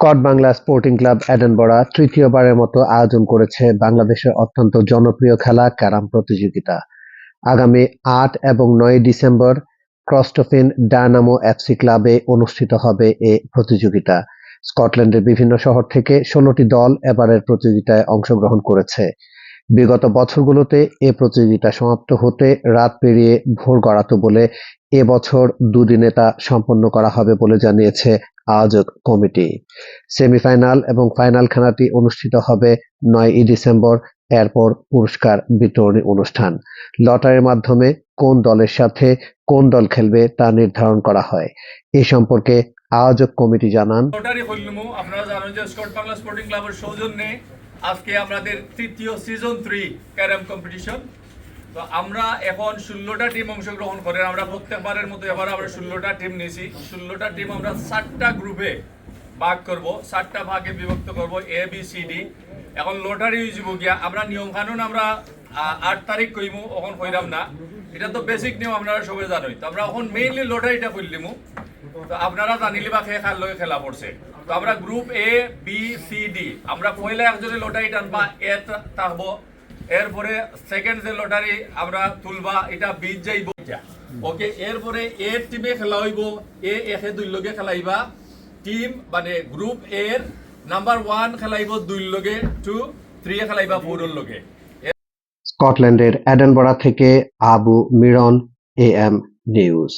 Scott Bangla sporting club এডেনবরা তৃতীয়বারের মতো আয়োজন করেছে বাংলাদেশের অত্যন্ত জনপ্রিয় খেলা ক্যারাম প্রতিযোগিতা। আগামী ৮ এবং ৯ ডিসেম্বর ক্রস্টফিন ডায়নামো এফসি ক্লাবে অনুষ্ঠিত হবে এ প্রতিযোগিতা। স্কটল্যান্ডের বিভিন্ন শহর থেকে ১৬টি দল এবারের প্রতিযোগিতায় অংশগ্রহণ করেছে। বিগত বছরগুলোতে এ প্রতিযোগিতা সমাপ্ত হতে রাত পেরিয়ে ভোর গড়াতো বলে এবছর দুদিনে তা সম্পন্ন করা হবে বলে জানিয়েছে আয়োজক কমিটি। সেমিফাইনাল এবং ফাইনাল খেলাটি অনুষ্ঠিত হবে ৯ই ডিসেম্বর। এরপর পুরস্কার বিতরণী অনুষ্ঠান। লটারির মাধ্যমে কোন দলের সাথে কোন দল খেলবে তা নির্ধারণ করা হয়। এ সম্পর্কে আয়োজক কমিটি জানান, লটারি হইলমু আপনারা জানেন যে স্কট বাংলা স্পোর্টিং ক্লাবের সৌজন্যে আজকে আমাদের তৃতীয় সিজন 3 ক্যারাম কম্পিটিশন। তো আমরা এখন 16টা টিম অংশগ্রহণ করে আমরা প্রত্যেকবারের মতো এবার আমরা 16টা টিম নিয়েছি। 16টা টিম আমরা 7টা গ্রুপে ভাগ করব, 7টা ভাগে বিভক্ত করব, এ বি সি ডি। এখন লটারি হইব গিয়া আমরা নিয়ম কানুন আমরা 8 তারিখ কইমু, এখন কইরাম না, এটা তো বেসিক নিয়ম আপনারা সবাই জানোই। তো আমরা এখন মেইনলি লটারিটা করলিমু, তো আপনারা জানিলে বা খেয়াল লগে খেলা পড়ছে। তো আমরা group A B C D আমরা পয়লা একজনের লটারি টানবা এ থাকবো, এরপরে সেকেন্ড যে লটারি আমরা তুলবা এটা বি যাইব ওকে। এরপরে এ টিমে খেলা হইব, এ একে 2 লগে খেলাইবা টিম মানে গ্রুপ এর নাম্বার 1 খেলাইব 2 লগে, 2 3 খেলাইবা 4 লগে। স্কটল্যান্ডের এডেনবরা থেকে আবু মিরন, AM নিউজ।